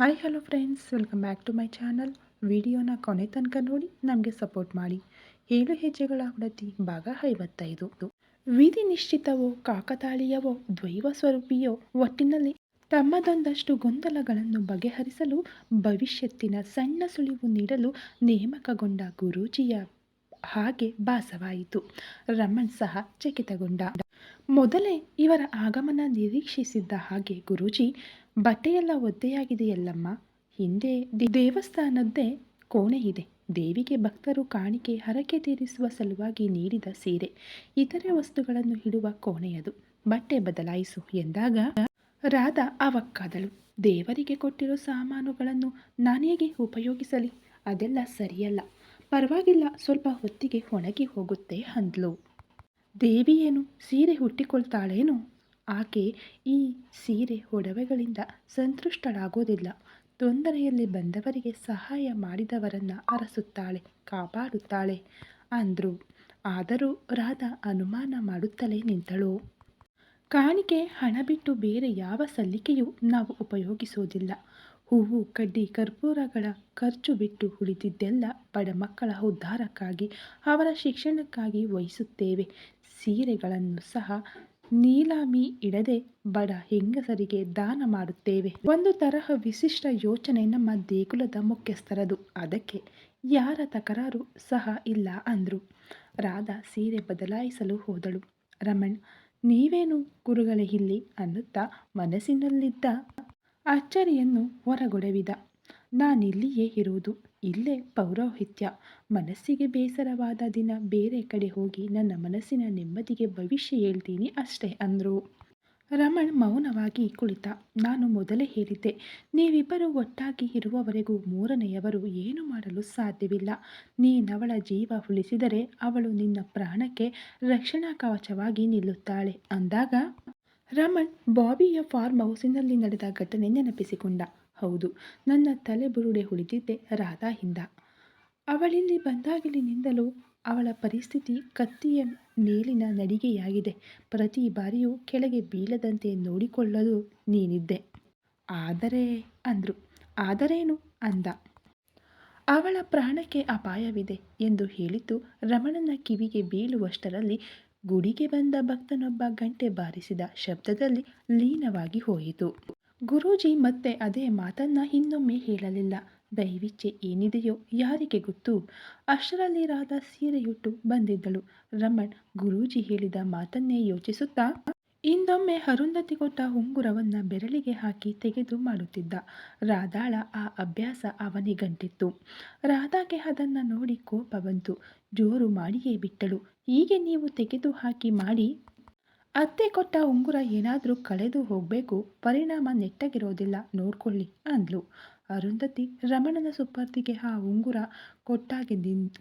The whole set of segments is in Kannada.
Hi hello friends, welcome back to my channel. ವಿಡಿಯೋನ ಕೊನೆ ತನಕ ನೋಡಿ ನಮಗೆ ಸಪೋರ್ಟ್ ಮಾಡಿ. 7 ಹೆಜ್ಜೆಗಳ ಒಡತಿ ಭಾಗ 55. ವಿಧಿ ನಿಶ್ಚಿತವೋ ಕಾಕತಾಳೀಯವೋ ದ್ವೈವ ಸ್ವರೂಪಿಯೋ ಒಟ್ಟಿನಲ್ಲಿ ತಮ್ಮದೊಂದಷ್ಟು ಗೊಂದಲಗಳನ್ನು ಬಗೆಹರಿಸಲು ಭವಿಷ್ಯತ್ತಿನ ಸಣ್ಣ ಸುಳಿವು ನೀಡಲು ನೇಮಕಗೊಂಡ ಗುರೂಜಿಯ ಹಾಗೆ ಭಾಸವಾಯಿತು. ರಮಣ್ ಸಹ ಚಕಿತಗೊಂಡ. ಮೊದಲೇ ಇವರ ಆಗಮನ ನಿರೀಕ್ಷಿಸಿದ್ದ ಹಾಗೆ ಗುರೂಜಿ, ಬಟ್ಟೆಯೆಲ್ಲ ಒದ್ದೆಯಾಗಿದೆಯಲ್ಲಮ್ಮ, ಹಿಂದೆ ದೇವಸ್ಥಾನದ್ದೇ ಕೋಣೆ ಇದೆ, ದೇವಿಗೆ ಭಕ್ತರು ಕಾಣಿಕೆ ಹರಕೆ ತೀರಿಸುವ ಸಲುವಾಗಿ ನೀಡಿದ ಸೀರೆ ಇತರೆ ವಸ್ತುಗಳನ್ನು ಇಡುವ ಕೋಣೆಯದು, ಬಟ್ಟೆ ಬದಲಾಯಿಸು ಎಂದಾಗ ರಾಧಾ ಅವಕ್ಕಾದಳು. ದೇವರಿಗೆ ಕೊಟ್ಟಿರೋ ಸಾಮಾನುಗಳನ್ನು ನಾನೇಗೆ ಉಪಯೋಗಿಸಲಿ, ಅದೆಲ್ಲ ಸರಿಯಲ್ಲ, ಪರವಾಗಿಲ್ಲ, ಸ್ವಲ್ಪ ಹೊತ್ತಿಗೆ ಒಣಗಿ ಹೋಗುತ್ತೆ ಅಂದ್ಲು. ದೇವಿಯೇನು ಸೀರೆ ಹುಟ್ಟಿಕೊಳ್ತಾಳೇನು? ಆಕೆ ಈ ಸೀರೆ ಒಡವೆಗಳಿಂದ ಸಂತುಷ್ಟಳಾಗೋದಿಲ್ಲ. ತೊಂದರೆಯಲ್ಲಿ ಬಂದವರಿಗೆ ಸಹಾಯ ಮಾಡಿದವರನ್ನ ಅರಸುತ್ತಾಳೆ, ಕಾಪಾಡುತ್ತಾಳೆ ಅಂದ್ರು. ಆದರೂ ರಾಧಾ ಅನುಮಾನ ಮಾಡುತ್ತಲೇ ನಿಂತಳು. ಕಾಣಿಕೆ ಹಣ ಬಿಟ್ಟು ಬೇರೆ ಯಾವ ಸಲ್ಲಿಕೆಯೂ ನಾವು ಉಪಯೋಗಿಸೋದಿಲ್ಲ. ಹೂವು ಕಡ್ಡಿ ಕರ್ಪೂರಗಳ ಖರ್ಚು ಬಿಟ್ಟು ಉಳಿದಿದ್ದೆಲ್ಲ ಬಡ ಮಕ್ಕಳ ಉದ್ಧಾರಕ್ಕಾಗಿ, ಅವರ ಶಿಕ್ಷಣಕ್ಕಾಗಿ ವಹಿಸುತ್ತೇವೆ. ಸೀರೆಗಳನ್ನು ಸಹ ನೀಲಾಮಿ ಇಡದೆ ಬಡ ಹೆಂಗಸರಿಗೆ ದಾನ ಮಾಡುತ್ತೇವೆ. ಒಂದು ತರಹ ವಿಶಿಷ್ಟ ಯೋಚನೆ ನಮ್ಮ ದೇಗುಲದ ಮುಖ್ಯಸ್ಥರದು, ಅದಕ್ಕೆ ಯಾರ ತಕರಾರು ಸಹ ಇಲ್ಲ ಅಂದ್ರು. ರಾಧಾ ಸೀರೆ ಬದಲಾಯಿಸಲು ಹೋದಳು. ರಮಣ್, ನೀವೇನು ಗುರುಗಳೇ ಇಲ್ಲಿ ಅನ್ನುತ್ತಾ ಮನಸ್ಸಿನಲ್ಲಿದ್ದ ಅಚ್ಚರಿಯನ್ನು ಹೊರಗೊಡವಿದ. ನಾನಿಲ್ಲಿಯೇ ಇರುವುದು, ಇಲ್ಲೇ ಪೌರೋಹಿತ್ಯ. ಮನಸ್ಸಿಗೆ ಬೇಸರವಾದ ದಿನ ಬೇರೆ ಕಡೆ ಹೋಗಿ ನನ್ನ ಮನಸ್ಸಿನ ನೆಮ್ಮದಿಗೆ ಭವಿಷ್ಯ ಹೇಳ್ತೀನಿ ಅಷ್ಟೇ ಅಂದ್ರು. ರಮಣ್ ಮೌನವಾಗಿ ಕುಳಿತ. ನಾನು ಮೊದಲೇ ಹೇಳಿದ್ದೆ, ನೀವಿಬ್ಬರು ಒಟ್ಟಾಗಿ ಇರುವವರೆಗೂ ಮೂರನೆಯವರು ಏನು ಮಾಡಲು ಸಾಧ್ಯವಿಲ್ಲ. ನೀನವಳ ಜೀವ ಉಳಿಸಿದರೆ ಅವಳು ನಿನ್ನ ಪ್ರಾಣಕ್ಕೆ ರಕ್ಷಣಾ ಕವಚವಾಗಿ ನಿಲ್ಲುತ್ತಾಳೆ ಅಂದಾಗ ರಮಣ್ ಬಾಬಿಯ ಫಾರ್ಮ್ ಹೌಸಿನಲ್ಲಿ ನಡೆದ ಘಟನೆ ನೆನಪಿಸಿಕೊಂಡ. ಹೌದು, ನನ್ನ ತಲೆ ಬುರುಡೆ ಉಳಿದಿದ್ದೆ ರಾಧಾಯಿಂದ. ಅವಳಿಲ್ಲಿ ಬಂದಾಗಲಿನಿಂದಲೂ ಅವಳ ಪರಿಸ್ಥಿತಿ ಕತ್ತಿಯ ಮೇಲಿನ ನಡಿಗೆಯಾಗಿದೆ. ಪ್ರತಿ ಬಾರಿಯೂ ಕೆಳಗೆ ಬೀಳದಂತೆ ನೋಡಿಕೊಳ್ಳಲು ನೀನಿದ್ದೆ. ಆದರೆ ಅಂದ್ರು. ಆದರೇನು ಅಂದ. ಅವಳ ಪ್ರಾಣಕ್ಕೆ ಅಪಾಯವಿದೆ ಎಂದು ಹೇಳಿದ್ದು ರಮಣನ ಕಿವಿಗೆ ಬೀಳುವಷ್ಟರಲ್ಲಿ ಗುಡಿಗೆ ಬಂದ ಭಕ್ತನೊಬ್ಬ ಗಂಟೆ ಬಾರಿಸಿದ ಶಬ್ದದಲ್ಲಿ ಲೀನವಾಗಿ ಹೋಯಿತು. ಗುರೂಜಿ ಮತ್ತೆ ಅದೇ ಮಾತನ್ನ ಇನ್ನೊಮ್ಮೆ ಹೇಳಲಿಲ್ಲ. ದೈವಿಚ್ಛೆ ಏನಿದೆಯೋ ಯಾರಿಗೆ ಗೊತ್ತು. ಅಷ್ಟರಲ್ಲಿ ರಾಧಾ ಸೀರೆಯುಟ್ಟು ಬಂದಿದ್ದಳು. ರಮಣ್ ಗುರೂಜಿ ಹೇಳಿದ ಮಾತನ್ನೇ ಯೋಚಿಸುತ್ತಾ ಹಿಂದೊಮ್ಮೆ ಅರುಂಧತಿ ಕೊಟ್ಟ ಉಂಗುರವನ್ನ ಬೆರಳಿಗೆ ಹಾಕಿ ತೆಗೆದು ಮಾಡುತ್ತಿದ್ದ. ರಾಧಾಳ ಆ ಅಭ್ಯಾಸ ಅವನಿಗಂಟಿತ್ತು. ರಾಧಾಗೆ ಅದನ್ನ ನೋಡಿ ಕೋಪ ಬಂತು. ಜೋರು ಮಾಡಿಯೇ ಬಿಟ್ಟಳು. ಹೀಗೆ ನೀವು ತೆಗೆದು ಹಾಕಿ ಮಾಡಿ, ಅತ್ತೆ ಕೊಟ್ಟ ಉಂಗುರ ಏನಾದ್ರೂ ಕಳೆದು ಹೋಗ್ಬೇಕು, ಪರಿಣಾಮ ನೆಟ್ಟಗಿರೋದಿಲ್ಲ, ನೋಡ್ಕೊಳ್ಳಿ ಅಂದ್ಲು. ಅರುಂಧತಿ ರಮಣನ ಸುಪರ್ದಿಗೆ ಆ ಉಂಗುರ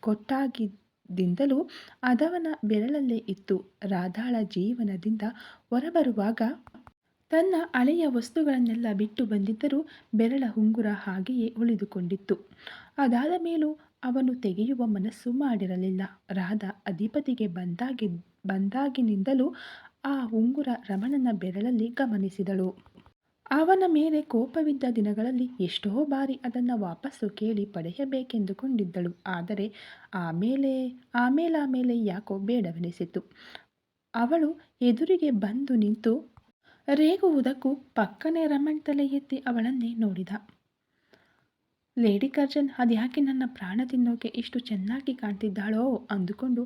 ಕೊಟ್ಟಾಗಿದಿಂದಲೂ ಅದವನ ಬೆರಳಲ್ಲೇ ಇತ್ತು. ರಾಧಾಳ ಜೀವನದಿಂದ ಹೊರಬರುವಾಗ ತನ್ನ ಹಳೆಯ ವಸ್ತುಗಳನ್ನೆಲ್ಲ ಬಿಟ್ಟು ಬಂದಿದ್ದರೂ ಬೆರಳ ಉಂಗುರ ಹಾಗೆಯೇ ಉಳಿದುಕೊಂಡಿತ್ತು. ಅದಾದ ಮೇಲೂ ಅವನು ತೆಗೆಯುವ ಮನಸ್ಸು ಮಾಡಿರಲಿಲ್ಲ. ರಾಧಾ ಅಧಿಪತಿಗೆ ಬಂದಾಗಿನಿಂದಲೂ ಆ ಉಂಗುರ ರಮಣನ ಬೆರಳಲ್ಲಿ ಗಮನಿಸಿದಳು. ಅವನ ಮೇಲೆ ಕೋಪವಿದ್ದ ದಿನಗಳಲ್ಲಿ ಎಷ್ಟೋ ಬಾರಿ ಅದನ್ನು ವಾಪಸ್ಸು ಕೇಳಿ ಪಡೆಯಬೇಕೆಂದುಕೊಂಡಿದ್ದಳು. ಆದರೆ ಆಮೇಲೆ ಯಾಕೋ ಬೇಡವೆನಿಸಿತು. ಅವಳು ಎದುರಿಗೆ ಬಂದು ನಿಂತು ರೇಗುವುದಕ್ಕೂ ಪಕ್ಕನೆ ರಮಣ್ ತಲೆ ಎತ್ತಿ ಅವಳನ್ನೇ ನೋಡಿದ. ಲೇಡಿ ಕರ್ಜನ್ ಅದ್ಯಾಕೆ ನನ್ನ ಪ್ರಾಣ ತಿನ್ನೋಕೆ ಇಷ್ಟು ಚೆನ್ನಾಗಿ ಕಾಣ್ತಿದ್ದಾಳೋ ಅಂದುಕೊಂಡು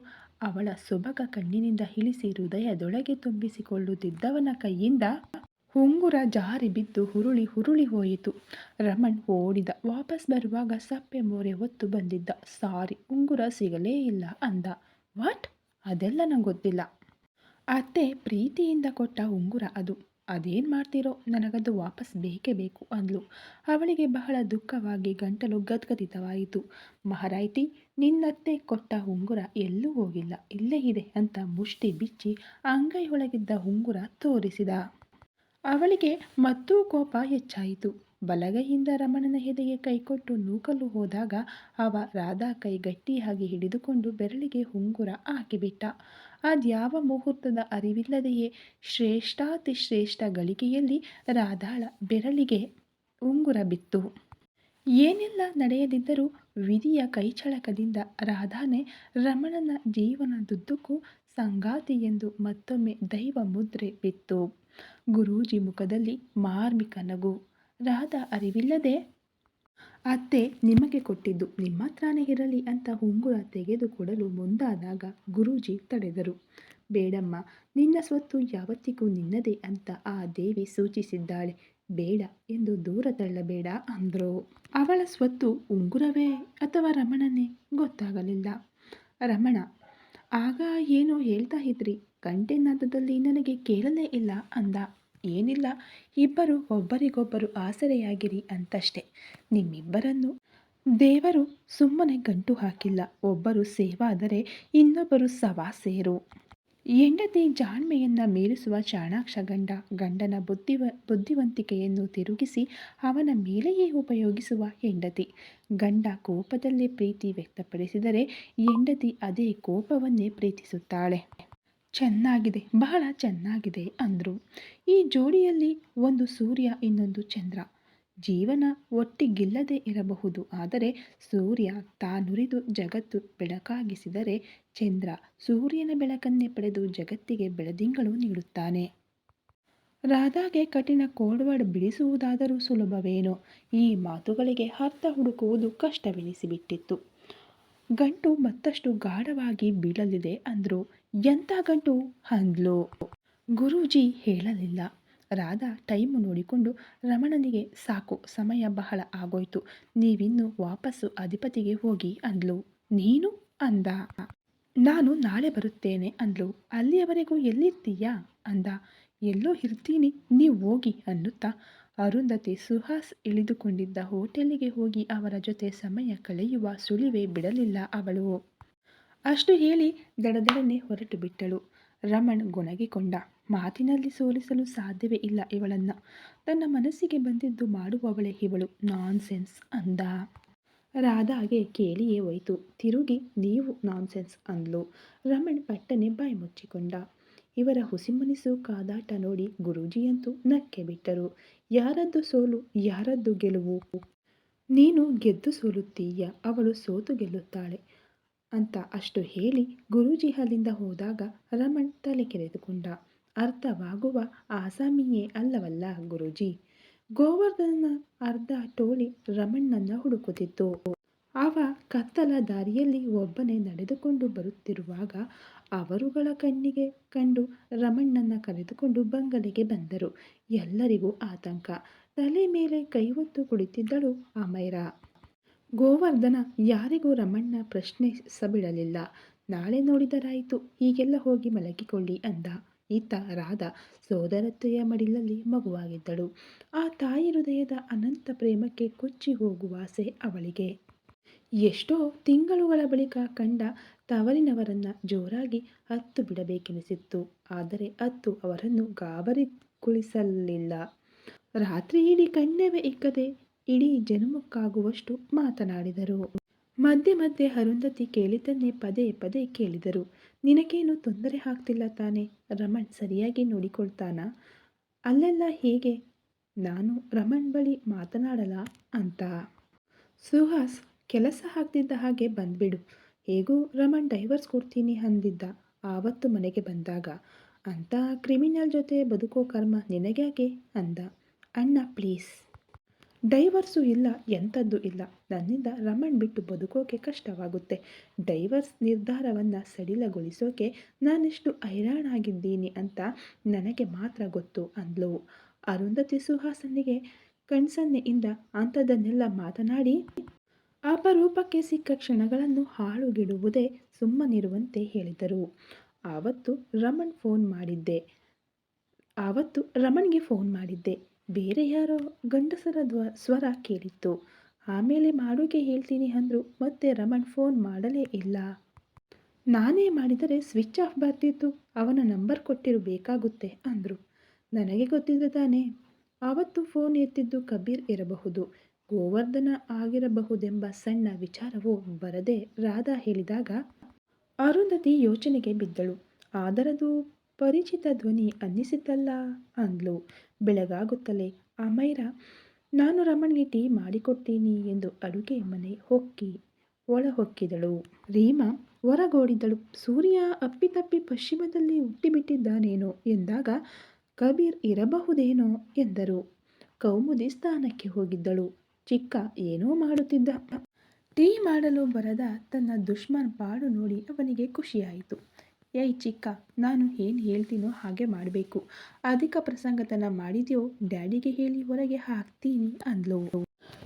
ಅವಳ ಸೊಬಗ ಕಣ್ಣಿನಿಂದ ಇಳಿಸಿ ಹೃದಯದೊಳಗೆ ತುಂಬಿಸಿಕೊಳ್ಳುತ್ತಿದ್ದವನ ಕೈಯಿಂದ ಉಂಗುರ ಜಾರಿ ಬಿದ್ದು ಹುರುಳಿ ಹೋಯಿತು. ರಮಣ್ ಓಡಿದ. ವಾಪಸ್ ಬರುವಾಗ ಸಪ್ಪೆ ಮೋರೆ ಹೊತ್ತು ಬಂದಿದ್ದ. ಸಾರಿ, ಉಂಗುರ ಸಿಗಲೇ ಇಲ್ಲ ಅಂದ. ವಾಟ್? ಅದೆಲ್ಲ ನಂಗೊತ್ತಿಲ್ಲ. ಅತ್ತೆ ಪ್ರೀತಿಯಿಂದ ಕೊಟ್ಟ ಉಂಗುರ ಅದು. ಅದೇನು ಮಾಡ್ತೀರೋ, ನನಗದು ವಾಪಸ್ ಬೇಕೇ ಬೇಕು ಅಂದ್ಲು. ಅವಳಿಗೆ ಬಹಳ ದುಃಖವಾಗಿ ಗಂಟಲು ಗದ್ಗದಿತವಾಯಿತು. ಮಹಾರಾಯ್ತಿ, ನಿನ್ನತ್ತೆ ಕೊಟ್ಟ ಉಂಗುರ ಎಲ್ಲೂ ಹೋಗಿಲ್ಲ, ಇಲ್ಲೇ ಇದೆ ಅಂತ ಮುಷ್ಟಿ ಬಿಚ್ಚಿ ಅಂಗೈಯೊಳಗಿದ್ದ ಉಂಗುರ ತೋರಿಸಿದ. ಅವಳಿಗೆ ಮತ್ತೂ ಕೋಪ ಹೆಚ್ಚಾಯಿತು. ಬಲಗೈಯಿಂದ ರಮಣನ ಎದೆಗೆ ಕೈಕೊಟ್ಟು ನೂಕಲು ಹೋದಾಗ ಅವ ರಾಧಾ ಕೈ ಗಟ್ಟಿಯಾಗಿ ಹಿಡಿದುಕೊಂಡು ಬೆರಳಿಗೆ ಉಂಗುರ ಹಾಕಿಬಿಟ್ಟ. ಅದ್ಯಾವ ಮುಹೂರ್ತದ ಅರಿವಿಲ್ಲದೆಯೇ ಶ್ರೇಷ್ಠಾತಿಶ್ರೇಷ್ಠ ಗಳಿಗೆಯಲ್ಲಿ ರಾಧಾಳ ಬೆರಳಿಗೆ ಉಂಗುರ ಬಿತ್ತು. ಏನೆಲ್ಲ ನಡೆಯದಿದ್ದರೂ ವಿಧಿಯ ಕೈಚಳಕದಿಂದ ರಾಧಾನೇ ರಮಣನ ಜೀವನದುದ್ದಕ್ಕೂ ಸಂಗಾತಿ ಎಂದು ಮತ್ತೊಮ್ಮೆ ದೈವ ಮುದ್ರೆ ಬಿತ್ತು. ಗುರೂಜಿ ಮುಖದಲ್ಲಿ ಮಾರ್ಮಿಕ ನಗು. ರಾಧಾ ಅರಿವಿಲ್ಲದೆ, ಅತ್ತೆ ನಿಮಗೆ ಕೊಟ್ಟಿದ್ದು ನಿಮ್ಮತ್ರನೇ ಇರಲಿ ಅಂತ ಉಂಗುರ ತೆಗೆದು ಕೊಡಲು ಮುಂದಾದಾಗ ಗುರೂಜಿ ತಡೆದರು. ಬೇಡಮ್ಮ, ನಿನ್ನ ಸ್ವತ್ತು ಯಾವತ್ತಿಗೂ ನಿನ್ನದೇ ಅಂತ ಆ ದೇವಿ ಸೂಚಿಸಿದ್ದಾಳೆ. ಬೇಡ ಎಂದು ದೂರ ತಳ್ಳಬೇಡ ಅಂದ್ರು. ಅವಳ ಸ್ವತ್ತು ಉಂಗುರವೇ ಅಥವಾ ರಮಣನೇ ಗೊತ್ತಾಗಲಿಲ್ಲ. ರಮಣ, ಆಗ ಏನೋ ಹೇಳ್ತಾ ಇದ್ರಿ, ಕಂಠೆನಾದದಲ್ಲಿ ನನಗೆ ಕೇಳಲೇ ಇಲ್ಲ ಅಂದ. ಏನಿಲ್ಲ, ಇಬ್ಬರು ಒಬ್ಬರಿಗೊಬ್ಬರು ಆಸರೆಯಾಗಿರಿ ಅಂತಷ್ಟೆ. ನಿಮ್ಮಿಬ್ಬರನ್ನು ದೇವರು ಸುಮ್ಮನೆ ಗಂಟು ಹಾಕಿಲ್ಲ. ಒಬ್ಬರು ಸೇವಾದರೆ ಇನ್ನೊಬ್ಬರು ಸವಾಸೇರು. ಹೆಂಡತಿ ಜಾಣ್ಮೆಯನ್ನ ಮೀರಿಸುವ ಚಾಣಾಕ್ಷ ಗಂಡ, ಗಂಡನ ಬುದ್ಧಿವಂತಿಕೆಯನ್ನು ತಿರುಗಿಸಿ ಅವನ ಮೇಲೆಯೇ ಉಪಯೋಗಿಸುವ ಹೆಂಡತಿ. ಗಂಡ ಕೋಪದಲ್ಲೇ ಪ್ರೀತಿ ವ್ಯಕ್ತಪಡಿಸಿದರೆ ಹೆಂಡತಿ ಅದೇ ಕೋಪವನ್ನೇ ಪ್ರೀತಿಸುತ್ತಾಳೆ. ಚೆನ್ನಾಗಿದೆ, ಬಹಳ ಚೆನ್ನಾಗಿದೆ ಅಂದ್ರು. ಈ ಜೋಡಿಯಲ್ಲಿ ಒಂದು ಸೂರ್ಯ, ಇನ್ನೊಂದು ಚಂದ್ರ. ಜೀವನ ಒಟ್ಟಿಗಿಲ್ಲದೆ ಇರಬಹುದು, ಆದರೆ ಸೂರ್ಯ ತಾನುರಿದು ಜಗತ್ತು ಬೆಳಕಾಗಿಸಿದರೆ ಚಂದ್ರ ಸೂರ್ಯನ ಬೆಳಕನ್ನೇ ಪಡೆದು ಜಗತ್ತಿಗೆ ಬೆಳದಿಂಗಳು ನೀಡುತ್ತಾನೆ. ರಾಧಾಗೆ ಕಠಿಣ ಕೋಡ್ವರ್ಡ್ ಬಿಡಿಸುವುದಾದರೂ ಸುಲಭವೇನೋ. ಈ ಮಾತುಗಳಿಗೆ ಅರ್ಥ ಹುಡುಕುವುದು ಕಷ್ಟವೆನಿಸಿಬಿಟ್ಟಿತ್ತು. ಗಂಟು ಮತ್ತಷ್ಟು ಗಾಢವಾಗಿ ಬೀಳಲಿದೆ ಅಂದ್ರು. ಎಂಥ ಗಂಟು ಅಂದ್ಲು. ಗುರೂಜಿ ಹೇಳಲಿಲ್ಲ. ರಾಧಾ ಟೈಮು ನೋಡಿಕೊಂಡು ರಮಣನಿಗೆ, ಸಾಕು, ಸಮಯ ಬಹಳ ಆಗೋಯ್ತು, ನೀವಿನ್ನು ವಾಪಸ್ಸು ಅಧಿಪತಿಗೆ ಹೋಗಿ ಅಂದ್ಲು. ನೀನು ಅಂದ. ನಾನು ನಾಳೆ ಬರುತ್ತೇನೆ ಅಂದ್ಲು. ಅಲ್ಲಿಯವರೆಗೂ ಎಲ್ಲಿರ್ತೀಯಾ ಅಂದ. ಎಲ್ಲೋ ಇರ್ತೀನಿ, ನೀವು ಹೋಗಿ ಅನ್ನುತ್ತಾ ಅರುಂಧತಿ ಸುಹಾಸ್ ಇಳಿದುಕೊಂಡಿದ್ದ ಹೋಟೆಲಿಗೆ ಹೋಗಿ ಅವರ ಜೊತೆ ಸಮಯ ಕಳೆಯುವ ಸುಳಿವೇ ಬಿಡಲಿಲ್ಲ ಅವಳು. ಅಷ್ಟು ಹೇಳಿ ದಡದಡನೆ ಹೊರಟು ಬಿಟ್ಟಳು. ರಮಣ್ ಗೊಣಗಿಕೊಂಡ. ಮಾತಿನಲ್ಲಿ ಸೋಲಿಸಲು ಸಾಧ್ಯವೇ ಇಲ್ಲ ಇವಳನ್ನ. ತನ್ನ ಮನಸ್ಸಿಗೆ ಬಂದಿದ್ದು ಮಾಡುವವಳೆ ಇವಳು. ನಾನ್ಸೆನ್ಸ್ ಅಂದ. ರಾಧಾಗೆ ಕೇಳಿಯೇ ಹೋಯಿತು. ತಿರುಗಿ ನೀವು ನಾನ್ಸೆನ್ಸ್ ಅಂದ್ಲು. ರಮಣ್ ಪಟ್ಟನೆ ಬಾಯಿ ಮುಚ್ಚಿಕೊಂಡ. ಇವರ ಹುಸಿಮನಿಸು ಕಾದಾಟ ನೋಡಿ ಗುರೂಜಿಯಂತೂ ನಕ್ಕೆ ಬಿಟ್ಟರು. ಯಾರದ್ದು ಸೋಲು, ಯಾರದ್ದು ಗೆಲುವು? ನೀನು ಗೆದ್ದು ಸೋಲುತ್ತೀಯ, ಅವಳು ಸೋತು ಗೆಲ್ಲುತ್ತಾಳೆ ಅಂತ ಅಷ್ಟು ಹೇಳಿ ಗುರೂಜಿ ಅಲ್ಲಿಂದ ಹೋದಾಗ ರಮಣ್ ತಲೆ ಕೆರೆದುಕೊಂಡ. ಅರ್ಥವಾಗುವ ಆಸಾಮಿಯೇ ಅಲ್ಲವಲ್ಲ ಗುರೂಜಿ. ಗೋವರ್ಧನ ಅರ್ಧ ಟೋಳಿ ರಮಣ್ಣನ್ನ ಹುಡುಕುತ್ತಿತ್ತು. ಅವ ಕತ್ತಲ ದಾರಿಯಲ್ಲಿ ಒಬ್ಬನೇ ನಡೆದುಕೊಂಡು ಬರುತ್ತಿರುವಾಗ ಅವರುಗಳ ಕಣ್ಣಿಗೆ ಕಂಡು ರಮಣ್ಣನ್ನ ಕರೆದುಕೊಂಡು ಬಂಗಲೆಗೆ ಬಂದರು. ಎಲ್ಲರಿಗೂ ಆತಂಕ. ತಲೆ ಮೇಲೆ ಕೈ ಹೊತ್ತು ಕುಳಿತಿದ್ದಳು ಅಮೈರಾ. ಗೋವರ್ಧನ ಯಾರಿಗೂ ರಮಣ್ಣ ಪ್ರಶ್ನಿಸಬಿಡಲಿಲ್ಲ. ನಾಳೆ ನೋಡಿದರಾಯಿತು, ಹೀಗೆಲ್ಲ ಹೋಗಿ ಮಲಗಿಕೊಳ್ಳಿ ಅಂದ. ಇತ್ತ ರಾಧಾ ಸೋದರತ್ತೆಯ ಮಡಿಲಲ್ಲಿ ಮಗುವಾಗಿದ್ದಳು. ಆ ತಾಯಿ ಹೃದಯದ ಅನಂತ ಪ್ರೇಮಕ್ಕೆ ಕೊಚ್ಚಿ ಹೋಗುವಾಸೆ ಅವಳಿಗೆ. ಎಷ್ಟೋ ತಿಂಗಳುಗಳ ಬಳಿಕ ಕಂಡ ತವರಿನವರನ್ನ ಜೋರಾಗಿ ಹತ್ತು ಬಿಡಬೇಕೆನಿಸಿತ್ತು. ಆದರೆ ಹತ್ತು ಅವರನ್ನು ಗಾಬರಿಗೊಳಿಸಲಿಲ್ಲ. ರಾತ್ರಿ ಇಡೀ ಕಣ್ಣವೇ ಇಕ್ಕದೆ ಇಡೀ ಜನುಮಕ್ಕಾಗುವಷ್ಟು ಮಾತನಾಡಿದರು. ಮಧ್ಯೆ ಮಧ್ಯೆ ಅರುಂಧತಿ ಕೇಳಿದ್ದನ್ನೇ ಪದೇ ಪದೇ ಕೇಳಿದರು. ನಿನಗೇನು ತೊಂದರೆ ಆಗ್ತಿಲ್ಲ ತಾನೆ? ರಮಣ್ ಸರಿಯಾಗಿ ನೋಡಿಕೊಳ್ತಾನಾ? ಅಲ್ಲೆಲ್ಲ ಹೇಗೆ? ನಾನು ರಮಣ್ ಬಳಿ ಮಾತನಾಡಲ್ಲ ಅಂತ. ಸುಹಾಸ್, ಕೆಲಸ ಆಗ್ತಿದ್ದ ಹಾಗೆ ಬಂದ್ಬಿಡು. ಹೇಗೂ ರಮಣ್ ಡೈವರ್ಸ್ ಕೊಡ್ತೀನಿ ಅಂದಿದ್ದ ಆವತ್ತು ಮನೆಗೆ ಬಂದಾಗ. ಅಂತ ಕ್ರಿಮಿನಲ್ ಜೊತೆ ಬದುಕೋ ಕರ್ಮ ನಿನಗ್ಯಾಕೆ ಅಂದ. ಅಣ್ಣ ಪ್ಲೀಸ್. ಡೈವರ್ಸು ಇಲ್ಲ, ಎಂಥದ್ದು ಇಲ್ಲ. ನನ್ನಿಂದ ರಮಣ್ ಬಿಟ್ಟು ಬದುಕೋಕೆ ಕಷ್ಟವಾಗುತ್ತೆ. ಡೈವರ್ಸ್ ನಿರ್ಧಾರವನ್ನು ಸಡಿಲಗೊಳಿಸೋಕೆ ನಾನೆಷ್ಟು ಹೈರಾಣಾಗಿದ್ದೀನಿ ಅಂತ ನನಗೆ ಮಾತ್ರ ಗೊತ್ತು ಅಂದ್ಲು. ಅರುಂಧತಿ ಸುಹಾಸನಿಗೆ ಕಣ್ಸನ್ನೆಯಿಂದ ಅಂಥದ್ದನ್ನೆಲ್ಲ ಮಾತನಾಡಿ ಅಪರೂಪಕ್ಕೆ ಸಿಕ್ಕ ಕ್ಷಣಗಳನ್ನು ಹಾಳುಗೆಡುವುದೇ ಸುಮ್ಮನಿರುವಂತೆ ಹೇಳಿದರು. ಆವತ್ತು ರಮಣ್ಗೆ ಫೋನ್ ಮಾಡಿದ್ದೆ. ಬೇರೆ ಯಾರೋ ಗಂಡಸರ ಸ್ವರ ಕೇಳಿತ್ತು. ಆಮೇಲೆ ಮಾಡೋಕೆ ಹೇಳ್ತೀನಿ ಅಂದರು. ಮತ್ತೆ ರಮಣ್ ಫೋನ್ ಮಾಡಲೇ ಇಲ್ಲ. ನಾನೇ ಮಾಡಿದರೆ ಸ್ವಿಚ್ ಆಫ್ ಬರ್ತಿತ್ತು. ಅವನ ನಂಬರ್ ಕೊಟ್ಟಿರಬೇಕಾಗುತ್ತೆ ಅಂದರು. ನನಗೆ ಗೊತ್ತಿದೆ ತಾನೇ. ಆವತ್ತು ಫೋನ್ ಎತ್ತಿದ್ದು ಕಬೀರ್ ಇರಬಹುದು, ಗೋವರ್ಧನ ಆಗಿರಬಹುದೆಂಬ ಸಣ್ಣ ವಿಚಾರವೂ ಬರದೆ ರಾಧಾ ಹೇಳಿದಾಗ ಅರುಂಧತಿ ಯೋಚನೆಗೆ ಬಿದ್ದಳು. ಆದರದು ಪರಿಚಿತ ಧ್ವನಿ ಅನ್ನಿಸಿತಲ್ಲ ಅಂದ್ಲು. ಬೆಳಗಾಗುತ್ತಲೇ ಅಮೈರಾ, ನಾನು ರಮಣ್ಗೆ ಟೀ ಮಾಡಿಕೊಡ್ತೀನಿ ಎಂದು ಅಡುಗೆ ಮನೆ ಒಳ ಹೊಕ್ಕಿದಳು. ರೀಮಾ ಹೊರಗೋಡಿದಳು. ಸೂರ್ಯ ಅಪ್ಪಿತಪ್ಪಿ ಪಶ್ಚಿಮದಲ್ಲಿ ಹುಟ್ಟಿಬಿಟ್ಟಿದ್ದಾನೇನೋ ಎಂದಾಗ ಕಬೀರ್ ಇರಬಹುದೇನೋ ಎಂದರು. ಕೌಮುದಿ ಸ್ಥಾನಕ್ಕೆ ಹೋಗಿದ್ದಳು. ಚಿಕ್ಕ ಏನೋ ಮಾಡುತ್ತಿದ್ದ. ಟೀ ಮಾಡಲು ಬರದ ತನ್ನ ದುಶ್ಮನ್ ಪಾಡು ನೋಡಿ ಅವನಿಗೆ ಖುಷಿಯಾಯಿತು. ಏಯ್ ಚಿಕ್ಕ, ನಾನು ಏನು ಹೇಳ್ತೀನೋ ಹಾಗೆ ಮಾಡಬೇಕು. ಅಧಿಕ ಪ್ರಸಂಗತನ ಮಾಡಿದ್ಯೋ ಡ್ಯಾಡಿಗೆ ಹೇಳಿ ಹೊರಗೆ ಹಾಕ್ತೀನಿ ಅಂದ್ಲು.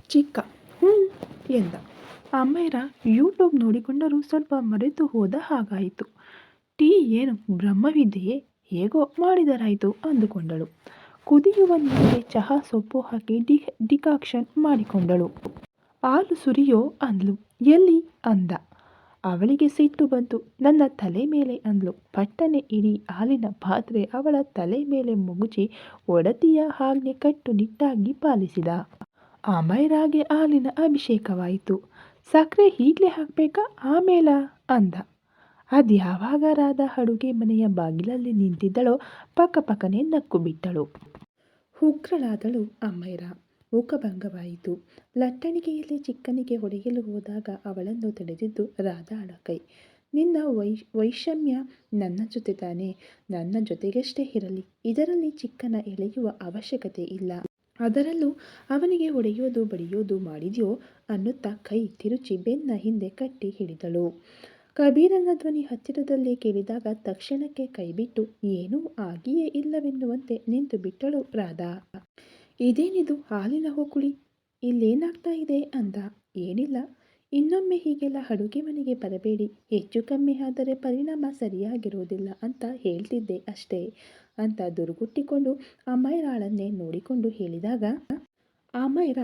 ಚಿಕ್ಕ ಎಂದ. ಅಮ್ಮಯ್ಯರ ಯೂಟ್ಯೂಬ್ ನೋಡಿಕೊಂಡರೂ ಸ್ವಲ್ಪ ಮರೆತು ಹೋದ ಹಾಗಾಯಿತು. ಟೀ ಏನು ಬ್ರಹ್ಮವಿದೆಯೇ, ಹೇಗೋ ಮಾಡಿದರಾಯಿತು ಅಂದುಕೊಂಡಳು. ಕುದಿಯುವ ನೀರಿಗೆ ಚಹಾ ಸೊಪ್ಪು ಹಾಕಿ ಡಿಕಾಕ್ಷನ್ ಮಾಡಿಕೊಂಡಳು. ಹಾಲು ಸುರಿಯೋ ಅಂದ್ಲು. ಎಲ್ಲಿ ಅಂದ. ಅವಳಿಗೆ ಸಿಟ್ಟು ಬಂತು. ನನ್ನ ತಲೆ ಮೇಲೆ ಅಂದ್ಲು. ಪಟ್ಟನೆ ಇಡೀ ಹಾಲಿನ ಪಾತ್ರೆ ಅವಳ ತಲೆ ಮೇಲೆ ಮುಗುಚಿ ಒಡತಿಯ ಆಜ್ಞೆ ಕಟ್ಟುನಿಟ್ಟಾಗಿ ಪಾಲಿಸಿದ. ಅಮೈರಾಗೆ ಹಾಲಿನ ಅಭಿಷೇಕವಾಯಿತು. ಸಕ್ಕರೆ ಈಗಲೇ ಹಾಕಬೇಕಾ ಆಮೇಲ ಅಂದ. ಅದ್ಯಾವಾಗ ರಾಧ ಅಡುಗೆ ಮನೆಯ ಬಾಗಿಲಲ್ಲಿ ನಿಂತಿದ್ದಳೋ ಪಕ್ಕನೆ ನಕ್ಕು ಬಿಟ್ಟಳು. ಉಗ್ರಳಾದಳು ಅಮ್ಮೈರ. ಮುಖಭಂಗವಾಯಿತು. ಲಟ್ಟಣಿಗೆಯಲ್ಲಿ ಚಿಕ್ಕನಿಗೆ ಹೊಡೆಯಲು ಹೋದಾಗ ಅವಳನ್ನು ತಡೆದಿದ್ದು ರಾಧಾಳ ಕೈ. ನಿನ್ನ ವೈಷಮ್ಯ ನನ್ನ ಜೊತೆ ತಾನೇ, ನನ್ನ ಜೊತೆಗಷ್ಟೇ ಇರಲಿ. ಇದರಲ್ಲಿ ಚಿಕ್ಕನ ಎಳೆಯುವ ಅವಶ್ಯಕತೆ ಇಲ್ಲ. ಅದರಲ್ಲೂ ಅವನಿಗೆ ಹೊಡೆಯೋದು ಬಡಿಯೋದು ಮಾಡಿದ್ಯೋ ಅನ್ನುತ್ತಾ ಕೈ ತಿರುಚಿ ಬೆನ್ನ ಹಿಂದೆ ಕಟ್ಟಿ ಹಿಡಿದಳು. ಕಬೀರನ ಧ್ವನಿ ಹತ್ತಿರದಲ್ಲೇ ಕೇಳಿದಾಗ ತಕ್ಷಣಕ್ಕೆ ಕೈಬಿಟ್ಟು ಏನೂ ಆಗಿಯೇ ಇಲ್ಲವೆನ್ನುವಂತೆ ನಿಂತು ಬಿಟ್ಟಳು ರಾಧಾ. ಇದೇನಿದು ಹಾಲಿನ ಹೊಕುಳಿ, ಇಲ್ಲೇನಾಗ್ತಾ ಇದೆ ಅಂದ. ಏನಿಲ್ಲ, ಇನ್ನೊಮ್ಮೆ ಹೀಗೆಲ್ಲ ಅಡುಗೆ ಮನೆಗೆ ಬರಬೇಡಿ, ಹೆಚ್ಚು ಕಮ್ಮಿ ಆದರೆ ಪರಿಣಾಮ ಸರಿಯಾಗಿರೋದಿಲ್ಲ ಅಂತ ಹೇಳ್ತಿದ್ದೆ ಅಷ್ಟೇ ಅಂತ ದುರುಗುಟ್ಟಿಕೊಂಡು ಅಮೈರಾಳನ್ನೇ ನೋಡಿಕೊಂಡು ಹೇಳಿದಾಗ ಅಮೈರ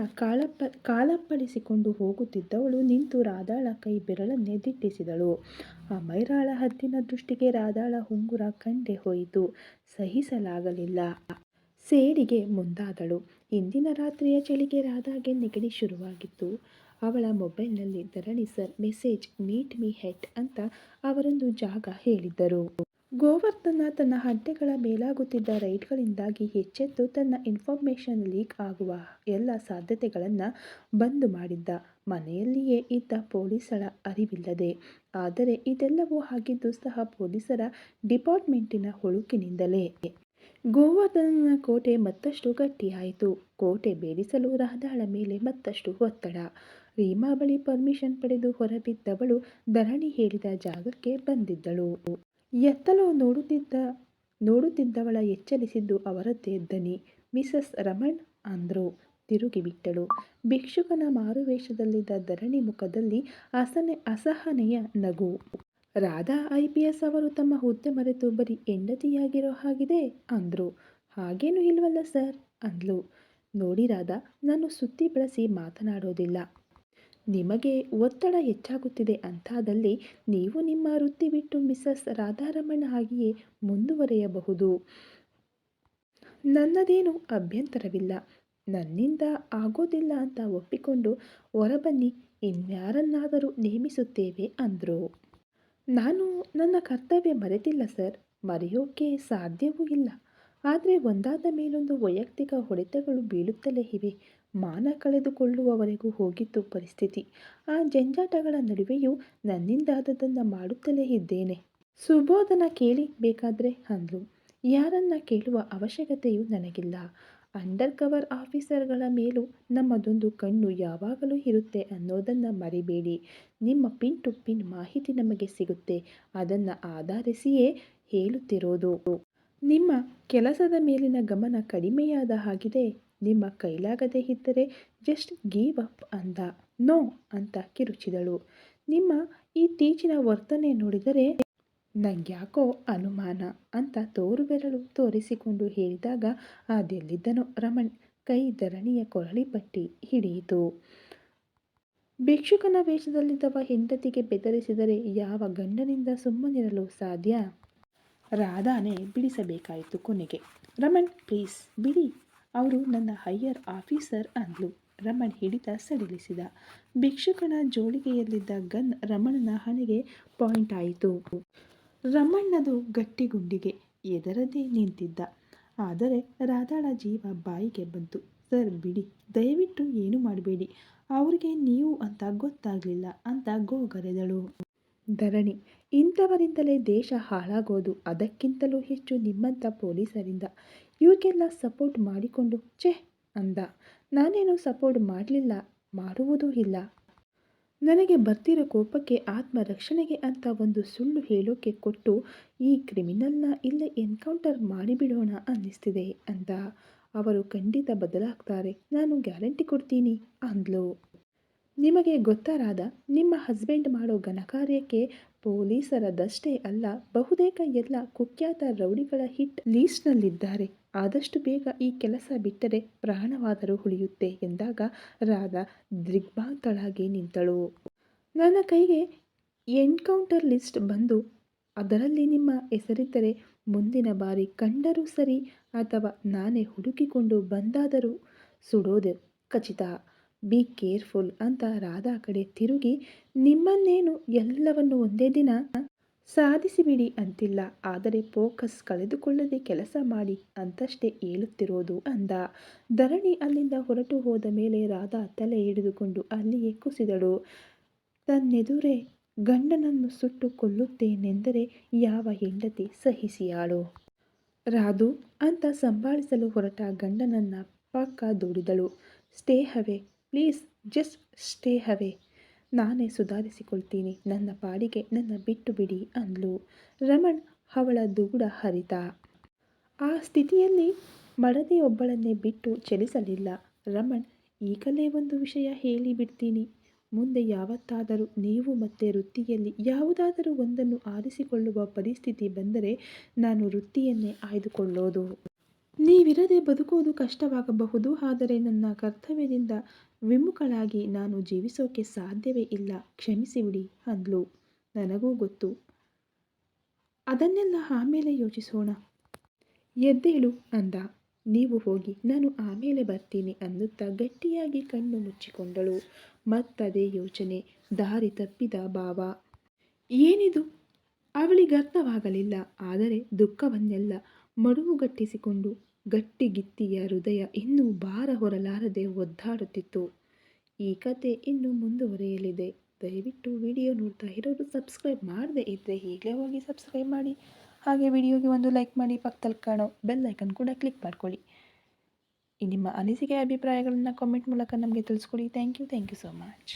ಕಾಳಪ್ಪಳಿಸಿಕೊಂಡು ಹೋಗುತ್ತಿದ್ದವಳು ನಿಂತು ರಾಧಾಳ ಕೈ ಬೆರಳನ್ನೇ ದಿಟ್ಟಿಸಿದಳು. ಅಮೈರಾಳ ಹದ್ದಿನ ದೃಷ್ಟಿಗೆ ರಾಧಾಳ ಉಂಗುರ ಕಂಡೇ ಹೋಯಿತು. ಸಹಿಸಲಾಗಲಿಲ್ಲ. ಸೇಡಿಗೆ ಮುಂದಾದಳು. ಇಂದಿನ ರಾತ್ರಿಯ ಚಳಿಗೆ ರಾಧಾಗೆ ನೆಗಡಿ ಶುರುವಾಗಿತ್ತು. ಅವಳ ಮೊಬೈಲ್ನಲ್ಲಿ ಧರಣಿ ಸರ್ ಮೆಸೇಜ್ ಮೀಟ್ ಮೀ ಹೆಟ್ ಅಂತ ಅವರೊಂದು ಜಾಗ ಹೇಳಿದ್ದರು. ಗೋವರ್ಧನ ತನ್ನ ಅಡ್ಡೆಗಳ ಮೇಲಾಗುತ್ತಿದ್ದ ರೈಡ್ಗಳಿಂದಾಗಿ ಎಚ್ಚೆತ್ತು ತನ್ನ ಇನ್ಫಾರ್ಮೇಷನ್ ಲೀಕ್ ಆಗುವ ಎಲ್ಲ ಸಾಧ್ಯತೆಗಳನ್ನು ಬಂದು ಮಾಡಿದ್ದ. ಮನೆಯಲ್ಲಿಯೇ ಇದ್ದ ಪೊಲೀಸರ ಅರಿವಿಲ್ಲದೆ. ಆದರೆ ಇದೆಲ್ಲವೂ ಆಗಿದ್ದು ಸಹ ಪೊಲೀಸರ ಡಿಪಾರ್ಟ್ಮೆಂಟಿನ ಹುಳುಕಿನಿಂದಲೇ. ಗೋವರ್ಧನನ ಕೋಟೆ ಮತ್ತಷ್ಟು ಗಟ್ಟಿಯಾಯಿತು. ಕೋಟೆ ಭೇದಿಸಲು ರಾಧಾಳ ಮೇಲೆ ಮತ್ತಷ್ಟು ಒತ್ತಡ. ರೀಮಾ ಬಳಿ ಪರ್ಮಿಷನ್ ಪಡೆದು ಹೊರಬಿದ್ದವಳು ಧರಣಿ ಹೇಳಿದ ಜಾಗಕ್ಕೆ ಬಂದಿದ್ದಳು. ಎತ್ತಲೋ ನೋಡುತ್ತಿದ್ದವಳ ಎಚ್ಚರಿಸಿದ್ದು ಅವರದ್ದೇ ದನಿ. ಮಿಸಸ್ ರಮಣ್ ಅಂದ್ರು. ತಿರುಗಿಬಿಟ್ಟಳು. ಭಿಕ್ಷುಕನ ಮಾರುವೇಷದಲ್ಲಿದ್ದ ಧರಣಿ ಮುಖದಲ್ಲಿ ಅಸಹನೆಯ ನಗು. ರಾಧಾ IPS ಅವರು ತಮ್ಮ ಹುದ್ದೆ ಮರೆತು ಬರೀ ಹೆಂಡತಿಯಾಗಿರೋ ಹಾಗಿದೆ ಅಂದ್ರು. ಹಾಗೇನೂ ಇಲ್ವಲ್ಲ ಸರ್ ಅಂದ್ಲು. ನೋಡಿ ರಾಧಾ, ನಾನು ಸುತ್ತಿ ಬಳಸಿ ಮಾತನಾಡೋದಿಲ್ಲ. ನಿಮಗೆ ಒತ್ತಡ ಹೆಚ್ಚಾಗುತ್ತಿದೆ ಅಂತಾದಲ್ಲಿ ನೀವು ನಿಮ್ಮ ವೃತ್ತಿ ಬಿಟ್ಟು ಮಿಸಸ್ ರಾಧಾರಮಣ್ ಹಾಗೆಯೇ ಮುಂದುವರೆಯಬಹುದು. ನನ್ನದೇನು ಅಭ್ಯಂತರವಿಲ್ಲ. ನನ್ನಿಂದ ಆಗೋದಿಲ್ಲ ಅಂತ ಒಪ್ಪಿಕೊಂಡು ಹೊರಬನ್ನಿ, ಇನ್ಯಾರನ್ನಾದರೂ ನೇಮಿಸುತ್ತೇವೆ ಅಂದ್ರು. ನಾನು ನನ್ನ ಕರ್ತವ್ಯ ಮರೆತಿಲ್ಲ ಸರ್, ಮರೆಯೋಕೆ ಸಾಧ್ಯವೂ ಇಲ್ಲ. ಆದರೆ ಒಂದಾದ ಮೇಲೊಂದು ವೈಯಕ್ತಿಕ ಹೊಡೆತಗಳು ಬೀಳುತ್ತಲೇ ಇವೆ. ಮಾನ ಕಳೆದುಕೊಳ್ಳುವವರೆಗೂ ಹೋಗಿತ್ತು ಪರಿಸ್ಥಿತಿ. ಆ ಜಂಜಾಟಗಳ ನಡುವೆಯೂ ನನ್ನಿಂದಾದದನ್ನು ಮಾಡುತ್ತಲೇ ಇದ್ದೇನೆ. ಸುಬೋಧನ ಕೇಳಿ ಬೇಕಾದ್ರೆ ಅಂದ್ಲು. ಯಾರನ್ನ ಕೇಳುವ ಅವಶ್ಯಕತೆಯೂ ನನಗಿಲ್ಲ. ಅಂಡರ್ ಕವರ್ ಆಫೀಸರ್ಗಳ ಮೇಲೂ ನಮ್ಮದೊಂದು ಕಣ್ಣು ಯಾವಾಗಲೂ ಇರುತ್ತೆ ಅನ್ನೋದನ್ನು ಮರಿಬೇಡಿ. ನಿಮ್ಮ ಪಿನ್ ಟು ಪಿನ್ ಮಾಹಿತಿ ನಮಗೆ ಸಿಗುತ್ತೆ. ಅದನ್ನು ಆಧರಿಸಿಯೇ ಹೇಳುತ್ತಿರೋದು. ನಿಮ್ಮ ಕೆಲಸದ ಮೇಲಿನ ಗಮನ ಕಡಿಮೆಯಾದ ಹಾಗಿದೆ. ನಿಮ್ಮ ಕೈಲಾಗದೇ ಇದ್ದರೆ ಜಸ್ಟ್ ಗೀವ್ ಅಪ್ ಅಂದ. ನೋ ಅಂತ ಕಿರುಚಿದಳು. ನಿಮ್ಮ ಇತ್ತೀಚಿನ ವರ್ತನೆ ನೋಡಿದರೆ ನಂಗ್ಯಾಕೋ ಅನುಮಾನ ಅಂತ ತೋರು ಬೆರಳು ತೋರಿಸಿಕೊಂಡು ಹೇಳಿದಾಗ ಅದೆಲ್ಲಿದ್ದನೋ ರಮಣ್ ಕೈ ಧರಣಿಯ ಕೊರಳಿ ಪಟ್ಟಿ ಹಿಡಿಯಿತು. ಭಿಕ್ಷುಕನ ವೇಷದಲ್ಲಿದ್ದವ ಹೆಂಡತಿಗೆ ಬೆದರಿಸಿದರೆ ಯಾವ ಗಂಡನಿಂದ ಸುಮ್ಮನಿರಲು ಸಾಧ್ಯ? ರಾಧಾನೇ ಬಿಡಿಸಬೇಕಾಯಿತು ಕೊನೆಗೆ. ರಮಣ್ ಪ್ಲೀಸ್ ಬಿಡಿ, ಅವರು ನನ್ನ ಹೈಯರ್ ಆಫೀಸರ್ ಅಂದ್ಲು. ರಮಣ್ ಹಿಡಿತ ಸಡಿಲಿಸಿದ. ಭಿಕ್ಷುಕನ ಜೋಳಿಗೆಯಲ್ಲಿದ್ದ ಗನ್ ರಮಣನ ಹಣೆಗೆ ಪಾಯಿಂಟ್ ಆಯಿತು. ರಮಣ್ಣದು ಗಟ್ಟಿಗುಂಡಿಗೆ ಎದರದೇ ನಿಂತಿದ್ದ. ಆದರೆ ರಾಧಾಳ ಜೀವ ಬಾಯಿಗೆ ಬಂತು. ಸರ್ ಬಿಡಿ, ದಯವಿಟ್ಟು ಏನು ಮಾಡಬೇಡಿ, ಅವ್ರಿಗೆ ನೀವು ಅಂತ ಗೊತ್ತಾಗಲಿಲ್ಲ ಅಂತ ಗೋಗರೆದಳು. ಧರಣಿ: ಇಂಥವರಿಂದಲೇ ದೇಶ ಹಾಳಾಗೋದು, ಅದಕ್ಕಿಂತಲೂ ಹೆಚ್ಚು ನಿಮ್ಮಂಥ ಪೊಲೀಸರಿಂದ. ಇವ್ರಿಗೆಲ್ಲ ಸಪೋರ್ಟ್ ಮಾಡಿಕೊಂಡು ಛೇ ಅಂದ. ನಾನೇನು ಸಪೋರ್ಟ್ ಮಾಡಲಿಲ್ಲ, ಮಾಡುವುದೂ ಇಲ್ಲ. ನನಗೆ ಬರ್ತಿರೋ ಕೋಪಕ್ಕೆ ಆತ್ಮರಕ್ಷಣೆಗೆ ಅಂತ ಒಂದು ಸುಳ್ಳು ಹೇಳೋಕೆ ಕೊಟ್ಟು ಈ ಕ್ರಿಮಿನಲ್ನ ಇಲ್ಲೇ ಎನ್ಕೌಂಟರ್ ಮಾಡಿಬಿಡೋಣ ಅನ್ನಿಸ್ತಿದೆ ಅಂದ. ಅವರು ಖಂಡಿತ ಬದಲಾಗ್ತಾರೆ, ನಾನು ಗ್ಯಾರಂಟಿ ಕೊಡ್ತೀನಿ ಅಂದ್ಲು. ನಿಮಗೆ ಗೊತ್ತಾರಾದ, ನಿಮ್ಮ ಹಸ್ಬೆಂಡ್ ಮಾಡೋ ಘನಕಾರ್ಯಕ್ಕೆ ಪೊಲೀಸರದಷ್ಟೇ ಅಲ್ಲ, ಬಹುತೇಕ ಎಲ್ಲ ಕುಖ್ಯಾತ ರೌಡಿಗಳ ಹಿಟ್ ಲೀಸ್ಟ್ನಲ್ಲಿದ್ದಾರೆ. ಆದಷ್ಟು ಬೇಗ ಈ ಕೆಲಸ ಬಿಟ್ಟರೆ ಪ್ರಾಣವಾದರೂ ಉಳಿಯುತ್ತೆ ಎಂದಾಗ ರಾಧಾ ದಿಗ್ಭ್ರಾಂತಳಾಗಿ ನಿಂತಳು. ನನ್ನ ಕೈಗೆ ಎನ್ಕೌಂಟರ್ ಲಿಸ್ಟ್ ಬಂದು ಅದರಲ್ಲಿ ನಿಮ್ಮ ಹೆಸರಿದ್ದರೆ ಮುಂದಿನ ಬಾರಿ ಕಂಡರೂ ಸರಿ ಅಥವಾ ನಾನೇ ಹುಡುಕಿಕೊಂಡು ಬಂದಾದರೂ ಸುಡೋದು ಖಚಿತ. ಬಿ ಕೇರ್ಫುಲ್ ಅಂತ ರಾಧಾ ಕಡೆ ತಿರುಗಿ, ನಿಮ್ಮನ್ನೇನು ಎಲ್ಲವನ್ನು ಒಂದೇ ದಿನ ಸಾಧಿಸಿಬಿಡಿ ಅಂತಿಲ್ಲ, ಆದರೆ ಫೋಕಸ್ ಕಳೆದುಕೊಳ್ಳದೆ ಕೆಲಸ ಮಾಡಿ ಅಂತಷ್ಟೇ ಹೇಳುತ್ತಿರೋದು ಅಂದ. ಧರಣಿ ಅಲ್ಲಿಂದ ಹೊರಟು ಹೋದ ಮೇಲೆ ರಾಧಾ ತಲೆ ಹಿಡಿದುಕೊಂಡು ಅಲ್ಲಿಯೇ ಕುಸಿದಳು. ತನ್ನೆದುರೇ ಗಂಡನನ್ನು ಸುಟ್ಟು ಕೊಲ್ಲುತ್ತೇನೆಂದರೆ ಯಾವ ಹೆಂಡತಿ ಸಹಿಸಿಯಾಳು? ರಾಧು ಅಂತ ಸಂಭಾಳಿಸಲು ಹೊರಟ ಗಂಡನನ್ನ ಪಕ್ಕ ದೂಡಿದಳು. Stay away please, just stay away, ನಾನೇ ಸುಧಾರಿಸಿಕೊಳ್ತೀನಿ, ನನ್ನ ಪಾಡಿಗೆ ನನ್ನ ಬಿಟ್ಟು ಬಿಡಿ ಅಂದ್ಲು. ರಮಣ್ ಅವಳ ದೂಡ ಹರಿತ. ಆ ಸ್ಥಿತಿಯಲ್ಲಿ ಮಡದಿಯೊಬ್ಬಳನ್ನೇ ಬಿಟ್ಟು ಚಲಿಸಲಿಲ್ಲ. ರಮಣ್, ಈಗಲೇ ಒಂದು ವಿಷಯ ಹೇಳಿ ಬಿಡ್ತೀನಿ, ಮುಂದೆ ಯಾವತ್ತಾದರೂ ನೀವು ಮತ್ತೆ ವೃತ್ತಿಯಲ್ಲಿ ಯಾವುದಾದರೂ ಒಂದನ್ನು ಆರಿಸಿಕೊಳ್ಳುವ ಪರಿಸ್ಥಿತಿ ಬಂದರೆ ನಾನು ವೃತ್ತಿಯನ್ನೇ ಆಯ್ದುಕೊಳ್ಳೋದು. ನೀವಿರದೆ ಬದುಕೋದು ಕಷ್ಟವಾಗಬಹುದು, ಆದರೆ ನನ್ನ ಕರ್ತವ್ಯದಿಂದ ವಿಮುಖಳಾಗಿ ನಾನು ಜೀವಿಸೋಕೆ ಸಾಧ್ಯವೇ ಇಲ್ಲ, ಕ್ಷಮಿಸಿಬಿಡಿ ಅಂದ್ಲು. ನನಗೂ ಗೊತ್ತು, ಅದನ್ನೆಲ್ಲ ಆಮೇಲೆ ಯೋಚಿಸೋಣ. ಎದ್ದೇಳು ಅಂದ. ನೀವು ಹೋಗಿ, ನಾನು ಆಮೇಲೆ ಬರ್ತೀನಿ ಅನ್ನುತ್ತಾ ಗಟ್ಟಿಯಾಗಿ ಕಣ್ಣು ಮುಚ್ಚಿಕೊಂಡಳು. ಮತ್ತದೇ ಯೋಚನೆ, ದಾರಿ ತಪ್ಪಿದ ಭಾವ. ಏನಿದು? ಅವಳಿಗರ್ಥವಾಗಲಿಲ್ಲ. ಆದರೆ ದುಃಖವನ್ನೆಲ್ಲ ಮಡುವುಗಟ್ಟಿಸಿಕೊಂಡು ಗಟ್ಟಿಗಿತ್ತಿಯ ಹೃದಯ ಇನ್ನೂ ಭಾರ ಹೊರಲಾರದೆ ಒದ್ದಾಡುತ್ತಿತ್ತು. ಈ ಕತೆ ಇನ್ನೂ ಮುಂದುವರಿಯಲಿದೆ. ದಯವಿಟ್ಟು ವಿಡಿಯೋ ನೋಡ್ತಾ ಇರೋರು ಸಬ್ಸ್ಕ್ರೈಬ್ ಮಾಡದೇ ಇದ್ದರೆ ಈಗಲೇ ಹೋಗಿ ಸಬ್ಸ್ಕ್ರೈಬ್ ಮಾಡಿ. ಹಾಗೆ ವಿಡಿಯೋಗೆ ಒಂದು ಲೈಕ್ ಮಾಡಿ, ಪಕ್ಕದಲ್ಲಿ ಕಾಣೋ ಬೆಲ್ ಐಕನ್ ಕೂಡ ಕ್ಲಿಕ್ ಮಾಡ್ಕೊಳ್ಳಿ. ನಿಮ್ಮ ಅನಿಸಿಕೆ ಅಭಿಪ್ರಾಯಗಳನ್ನು ಕಾಮೆಂಟ್ ಮೂಲಕ ನಮಗೆ ತಿಳಿಸ್ಕೊಡಿ. Thank you so much.